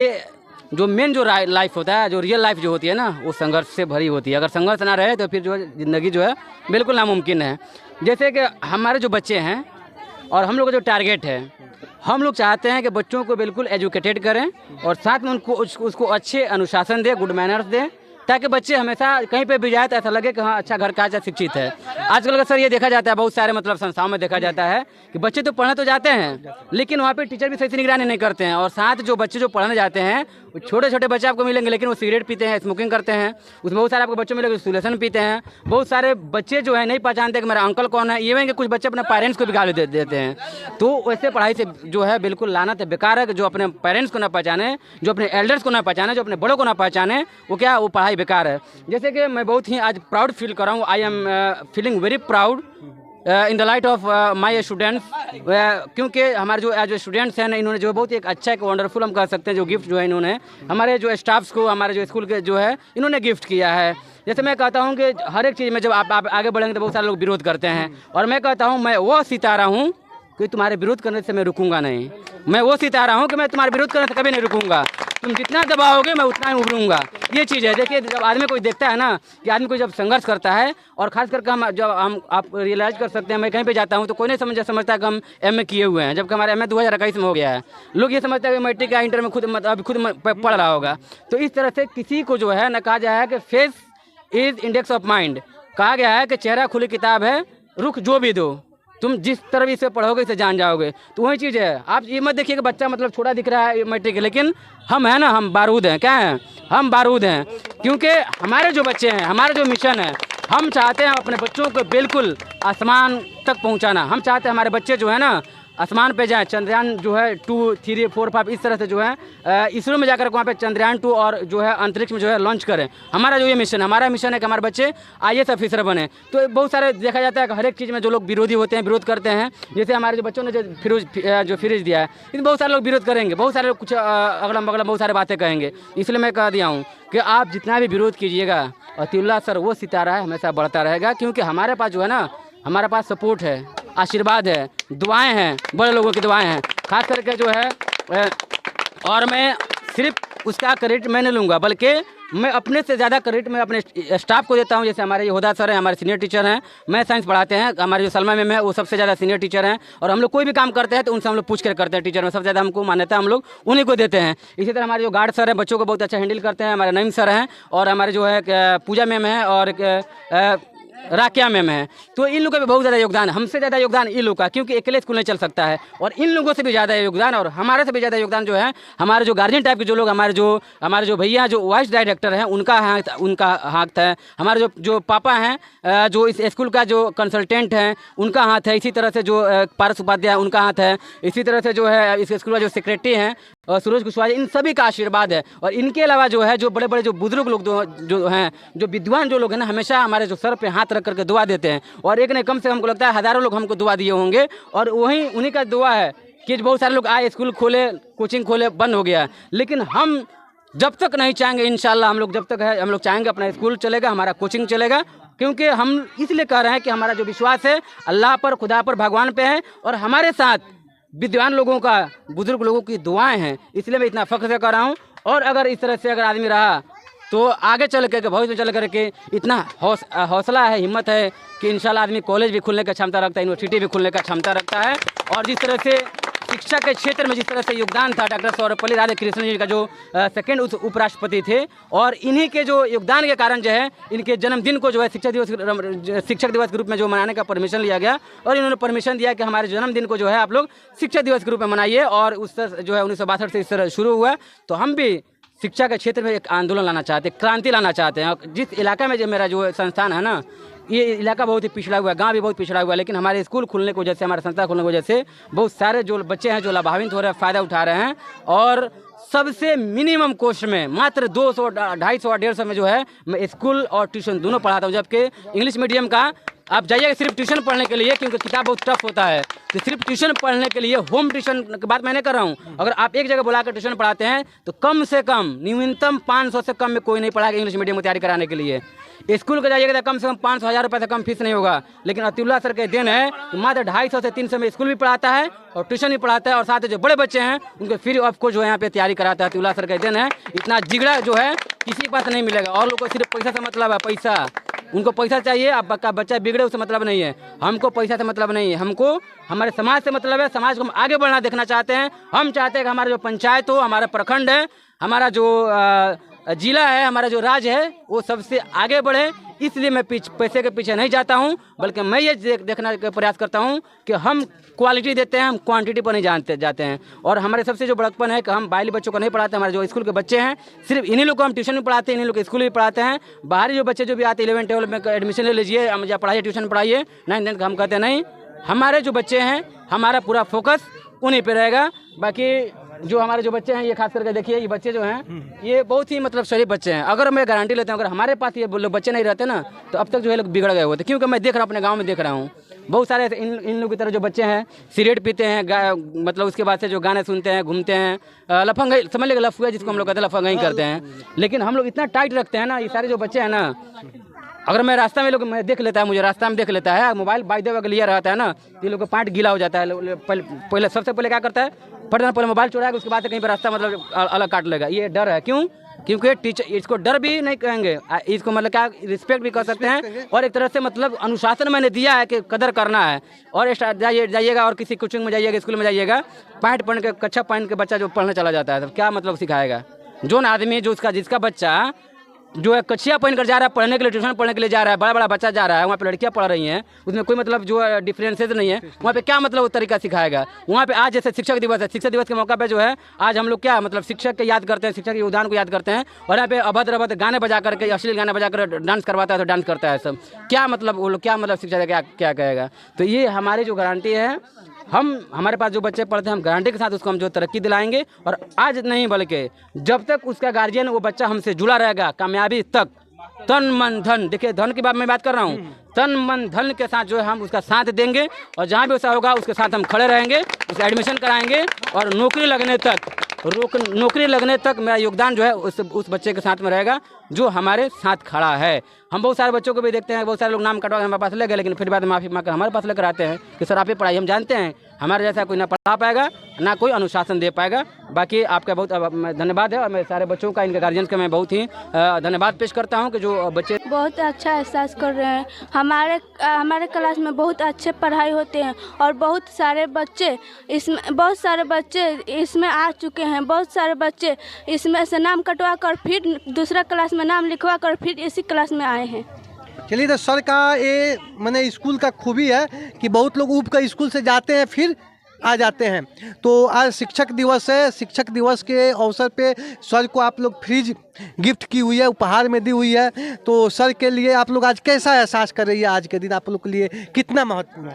ये जो मेन जो लाइफ होता है, जो रियल लाइफ जो होती है ना, वो संघर्ष से भरी होती है। अगर संघर्ष ना रहे तो फिर जो है ज़िंदगी जो है बिल्कुल नामुमकिन है। जैसे कि हमारे जो बच्चे हैं और हम लोग का जो टारगेट है, हम लोग चाहते हैं कि बच्चों को बिल्कुल एजुकेटेड करें और साथ में उनको उसको अच्छे अनुशासन दें, गुड मैनर्स दें, ताकि बच्चे हमेशा कहीं पे भी जाए तो ऐसा लगे कि हाँ अच्छा घर का अच्छा शिक्षित है। आजकल का सर ये देखा जाता है, बहुत सारे मतलब संस्थाओं में देखा जाता है कि बच्चे तो पढ़ने तो जाते हैं लेकिन वहाँ पे टीचर भी सही से निगरानी नहीं करते हैं। और साथ जो बच्चे जो पढ़ने जाते हैं वो छोटे छोटे बच्चे आपको मिलेंगे लेकिन वो सिगरेट पीते हैं, स्मोकिंग करते हैं। उसमें बहुत सारे आपको बच्चे मिलेंगे सुलेसन पीते हैं। बहुत सारे बच्चे जो है नहीं पहचानते कि मेरा अंकल कौन है। ये कुछ बच्चे अपने पेरेंट्स को भी गाली देते हैं। तो वैसे पढ़ाई से जो है बिल्कुल लानत है, बेकार है कि जो अपने पेरेंट्स को ना पहचाने, जो अपने एल्डर्स को ना पहचाने, जो अपने बड़ों को ना पहचाने, वो क्या वो पढ़ाई बेकार है। जैसे कि मैं बहुत ही आज प्राउड फील कर रहा हूँ। I am feeling very proud in the light of my students, क्योंकि हमारे जो स्टूडेंट्स हैं इन्होंने जो बहुत एक अच्छा एक वंडरफुल हम कह सकते हैं जो गिफ्ट जो है इन्होंने हमारे जो स्टाफ्स को, हमारे जो स्कूल के जो है इन्होंने गिफ्ट किया है। जैसे मैं कहता हूँ कि हर एक चीज़ में जब आप आगे बढ़ेंगे तो बहुत सारे लोग विरोध करते हैं, और मैं कहता हूँ मैं वो सितारा हूँ कि तुम्हारे विरोध करने से मैं रुकूंगा नहीं। मैं वो सितारा हूँ कि मैं तुम्हारे विरोध करने से कभी नहीं रुकूंगा। तुम जितना दबाओगे मैं उतना ही उभरूंगा। ये चीज़ है। देखिए जब आदमी कोई देखता है ना कि आदमी कोई जब संघर्ष करता है, और खास करके हम आप रियलाइज़ कर सकते हैं, मैं कहीं पे जाता हूँ तो कोई नहीं समझता कि हम MA किए हुए हैं, जबकि हमारा MA 2021 में हो गया है। लोग ये समझते हैं कि मैट्रिक या इंटर में खुद पढ़ रहा होगा। तो इस तरह से किसी को जो है ना कहा गया है कि face is index of mind. कहा गया है कि चेहरा खुली किताब है, रुख जो भी दो, तुम जिस तरह इसे पढ़ोगे इसे जान जाओगे। तो वही चीज़ है। आप ये मत देखिए कि बच्चा मतलब छोटा दिख रहा है मैट्रिक, लेकिन हम है ना, हम बारूद हैं। क्या हैं? हम बारूद हैं। क्योंकि हमारे जो बच्चे हैं, हमारा जो मिशन है, हम चाहते हैं अपने बच्चों को बिल्कुल आसमान तक पहुंचाना। हम चाहते हैं हमारे बच्चे जो है ना आसमान पे जाएं। चंद्रयान जो है 2, 3, 4, 5 इस तरह से जो है इसरो में जाकर वहाँ पे चंद्रयान 2 और जो है अंतरिक्ष में जो है लॉन्च करें। हमारा जो ये मिशन है, हमारा मिशन है कि हमारे बच्चे IAS ऑफिसर बने। तो बहुत सारे देखा जाता है कि हर एक चीज़ में जो लोग विरोधी होते हैं, विरोध करते हैं। जैसे हमारे जो बच्चों ने जो फ्रिज दिया है, इसमें बहुत सारे लोग विरोध करेंगे, बहुत सारे लोग कुछ अगलम बगलम बहुत सारे बातें कहेंगे। इसलिए मैं कह दिया हूँ कि आप जितना भी विरोध कीजिएगा, अतिउल्लाह सर वो सितारा है, हमेशा बढ़ता रहेगा। क्योंकि हमारे पास जो है ना, हमारे पास सपोर्ट है, आशीर्वाद है, दुआएं हैं, बड़े लोगों की दुआएं हैं खास करके जो है। और मैं सिर्फ उसका क्रेडिट मैं नहीं लूँगा, बल्कि मैं अपने से ज़्यादा क्रेडिट मैं अपने स्टाफ को देता हूं। जैसे हमारे योदा सर हैं, हमारे सीनियर टीचर हैं, मैं साइंस पढ़ाते हैं। हमारे जो सलमा मैम है वो सबसे ज़्यादा सीनियर टीचर हैं, और हम लोग कोई भी काम करते हैं तो उनसे हम लोग पूछ कर करते हैं। टीचर में सबसे ज़्यादा हमको मान्यता हम लोग उन्हीं को देते हैं। इसी तरह हमारे जो गार्ड सर हैं बच्चों को बहुत अच्छा हैंडल करते हैं, हमारे नईम सर हैं, और हमारे जो है पूजा मैम है, और राकिया मैम है। तो इन लोगों का भी बहुत ज़्यादा योगदान, हमसे ज़्यादा योगदान इन लोगों का, क्योंकि अकेले स्कूल नहीं चल सकता है। और इन लोगों से भी ज़्यादा योगदान, और हमारे से भी ज़्यादा योगदान जो है हमारे जो गार्जियन टाइप के जो लोग, हमारे जो भैया जो वाइस डायरेक्टर हैं उनका हाथ है। हमारे जो पापा हैं जो इस स्कूल का जो कंसल्टेंट हैं उनका हाथ है। इसी तरह से जो पारस उपाध्याय उनका हाथ है। इसी तरह से जो है इस स्कूल का जो सेक्रेटरी हैं सूरज कुशवाहा, इन सभी का आशीर्वाद है। और इनके अलावा जो है जो बड़े बड़े जो बुजुर्ग लोग जो हैं, जो विद्वान जो लोग हैं ना, हमेशा हमारे जो सर पे हाथ रख करके दुआ देते हैं। और एक ने कम से कम हमको लगता है हज़ारों लोग हमको दुआ दिए होंगे, और वहीं उन्हीं का दुआ है कि बहुत सारे लोग आए, स्कूल खोले, कोचिंग खोले, बंद हो गया। लेकिन हम जब तक नहीं चाहेंगे, इंशाल्लाह हम लोग जब तक है हम लोग चाहेंगे अपना स्कूल चलेगा, हमारा कोचिंग चलेगा। क्योंकि हम इसलिए कह रहे हैं कि हमारा जो विश्वास है अल्लाह पर, खुदा पर, भगवान पे है, और हमारे साथ विद्वान लोगों का, बुजुर्ग लोगों की दुआएं हैं। इसलिए मैं इतना फख्र से कर रहा हूँ। और अगर इस तरह से अगर आदमी रहा तो आगे चल के भविष्य में चल करके इतना हौसला है, हिम्मत है कि इंशाल्लाह आदमी कॉलेज भी खुलने का क्षमता रखता है, यूनिवर्सिटी भी खुलने का क्षमता रखता है। और जिस तरह से शिक्षा के क्षेत्र में जिस तरह से योगदान था डॉक्टर सर्वपल्ली राधाकृष्णन जी का, जो सेकेंड उपराष्ट्रपति थे, और इन्हीं के जो योगदान के कारण जो है इनके जन्मदिन को जो है शिक्षक दिवस के रूप में जो मनाने का परमिशन लिया गया। और इन्होंने परमिशन दिया कि हमारे जन्मदिन को जो है आप लोग शिक्षक दिवस के रूप में मनाइए। और उस जो है 1962 से इस तरह शुरू हुआ। तो हम भी शिक्षा के क्षेत्र में एक आंदोलन लाना चाहते हैं, क्रांति लाना चाहते हैं। जिस इलाका में जो मेरा जो संस्थान है ना, ये इलाका बहुत ही पिछड़ा हुआ है, गांव भी बहुत पिछड़ा हुआ है। लेकिन हमारे स्कूल खुलने की वजह से, हमारे संस्था खुलने की वजह से बहुत सारे जो बच्चे हैं जो लाभान्वित हो रहे हैं, फ़ायदा उठा रहे हैं। और सबसे मिनिमम कॉस्ट में मात्र 200, 250 और 150 में जो है मैं स्कूल और ट्यूशन दोनों पढ़ाता हूँ। जबकि इंग्लिश मीडियम का आप जाइएगा सिर्फ ट्यूशन पढ़ने के लिए, क्योंकि किताब बहुत टफ होता है। तो सिर्फ ट्यूशन पढ़ने के लिए, होम ट्यूशन की बात मैं नहीं कर रहा हूँ। अगर आप एक जगह बुलाकर ट्यूशन पढ़ाते हैं तो कम से कम न्यूनतम 500 से कम में कोई नहीं पढ़ाएगा इंग्लिश मीडियम में तैयारी कराने के लिए। स्कूल का जाइएगा तो कम से कम 500-1000 रुपये से कम फीस नहीं होगा। लेकिन अतिउल्लाह सर के दिन है कि मात्र 250 से 300 में स्कूल भी पढ़ाता है और ट्यूशन भी पढ़ाता है, और साथ ही जो बड़े बच्चे हैं उनको फ्री ऑफ कॉस्ट जो है यहाँ पे तैयारी कराता है। अतिउल्लाह सर के दिन है, इतना जिगड़ा जो है किसी के पास नहीं मिलेगा। और लोग को सिर्फ पैसा से मतलब है, पैसा, उनको पैसा चाहिए। आपका बच्चा बिगड़े उससे मतलब नहीं है, हमको पैसा से मतलब नहीं है, हमको हमारे समाज से मतलब है। समाज को हम आगे बढ़ना देखना चाहते हैं। हम चाहते हैं कि हमारा जो पंचायत हो, हमारा प्रखंड है, हमारा जो जिला है, हमारा जो राज्य है, वो सबसे आगे बढ़े। इसलिए मैं पैसे के पीछे नहीं जाता हूं, बल्कि मैं ये देखने का प्रयास करता हूं कि हम क्वालिटी देते हैं, हम क्वांटिटी पर नहीं जाते हैं। और हमारे सबसे जो बड़कपन है कि हम बाहरी बच्चों को नहीं पढ़ाते। हमारे जो स्कूल के बच्चे हैं सिर्फ इन्हीं लोग को हम ट्यूशन में पढ़ाते हैं, इन्हीं लोग स्कूल में पढ़ाते हैं। बाहरी जो बच्चे जो भी आते हैं 11 12 में एडमिशन ले लीजिए, हम या पढ़ाइए, ट्यूशन पढ़ाइए, 9 10 हम कहते नहीं। हमारे जो बच्चे हैं, हमारा पूरा फोकस उन्हीं पर रहेगा। बाकी जो हमारे जो बच्चे हैं, ये खास करके देखिए, ये बच्चे जो हैं ये बहुत ही मतलब शरीफ बच्चे हैं। अगर मैं गारंटी लेता हूँ, अगर हमारे पास ये लोग बच्चे नहीं रहते ना तो अब तक जो है लोग बिगड़ गए होते। क्योंकि मैं देख रहा हूँ, अपने गांव में देख रहा हूँ, बहुत सारे इन लोगों की तरह जो बच्चे हैं सिगरेट पीते हैं, मतलब उसके बाद से जो गाने सुनते हैं, घूमते हैं, लफंगाई समझ लीजिए, लफुआ जिसको हम लोग कहते हैं, लफंगाई करते हैं। लेकिन हम लोग इतना टाइट रखते हैं ना, ये सारे जो बच्चे हैं ना, अगर मैं रास्ता में लोग मैं देख लेता है, मुझे रास्ता में देख लेता है, मोबाइल बाइक वगैरह लिया रहता है ना, तो ये लोग का पार्ट गीला हो जाता है। पहले सबसे पहले क्या करता है, पहले मोबाइल चुराएगा, उसके बाद कहीं पर रास्ता मतलब अलग काट लेगा। ये डर है। क्यों? क्योंकि टीचर इसको डर भी नहीं कहेंगे, इसको मतलब क्या रिस्पेक्ट भी कर सकते हैं। और एक तरह से मतलब अनुशासन मैंने दिया है कि कदर करना है। और जाइएगा और किसी कोचिंग में जाइएगा, स्कूल में जाइएगा, पैंट पहन के, कच्छा पहन के बच्चा जो पढ़ने चला जाता है, तो क्या मतलब सिखाएगा? जो आदमी जो जिसका बच्चा जो है कच्छिया पहन कर जा रहा है पढ़ने के लिए, ट्यूशन पढ़ने के लिए जा रहा है, बड़ा बड़ा बच्चा जा रहा है, वहाँ पे लड़कियाँ पढ़ रही हैं, उसमें कोई मतलब जो है डिफरेंसेस नहीं है, वहाँ पे क्या मतलब वो तरीका सिखाएगा? वहाँ पे आज जैसे शिक्षक दिवस है, शिक्षक दिवस के मौका पे जो है आज हम लोग क्या मतलब शिक्षक के याद करते हैं, शिक्षक के योगदान को याद करते हैं। और यहाँ पे अभद्र गाने बजा करके, अश्लील गाने बजा कर डांस करवाता है तो डांस करता है सब। क्या मतलब वो लोग क्या मतलब शिक्षा क्या कहेगा? तो ये हमारी जो गारंटी है, हमारे पास जो बच्चे पढ़ते हैं, हम गारंटी के साथ उसको हम जो तरक्की दिलाएंगे। और आज नहीं बल्कि जब तक उसका गार्जियन वो बच्चा हमसे जुड़ा रहेगा कामयाबी तक, तन मन धन, देखिए धन की बात मैं बात कर रहा हूँ, तन मन धन के साथ जो है हम उसका साथ देंगे। और जहाँ भी ऐसा होगा उसके साथ हम खड़े रहेंगे, उसे एडमिशन कराएंगे और नौकरी लगने तक मेरा योगदान जो है उस बच्चे के साथ में रहेगा जो हमारे साथ खड़ा है। हम बहुत सारे बच्चों को भी देखते हैं, बहुत सारे लोग नाम कटवा के हमारे पास ले गए, लेकिन फिर बाद माफ़ी मांगकर हमारे पास लेकर आते हैं कि सर आप ही पढ़ाई। हम जानते हैं हमारे जैसा कोई ना पढ़ा पाएगा, ना कोई अनुशासन दे पाएगा। बाकी आपका बहुत धन्यवाद है, और मेरे सारे बच्चों का, इनके गार्जियंस का मैं बहुत ही धन्यवाद पेश करता हूँ कि जो बच्चे बहुत अच्छा एहसास कर रहे हैं। हमारे क्लास में बहुत अच्छे पढ़ाई होते हैं और बहुत सारे बच्चे इसमें आ चुके हैं। बहुत सारे बच्चे इसमें से नाम कटवा कर फिर दूसरा क्लास में नाम लिखवा कर फिर इसी क्लास में आए हैं। चलिए, तो सर का ये मैंने स्कूल का खूबी है कि बहुत लोग ऊब कर स्कूल से जाते हैं फिर आ जाते हैं। तो आज शिक्षक दिवस है, शिक्षक दिवस के अवसर पे सर को आप लोग फ्रिज गिफ्ट की हुई है, उपहार में दी हुई है। तो सर के लिए आप लोग आज कैसा एहसास कर रही है? आज के दिन आप लोग के लिए कितना महत्वपूर्ण है?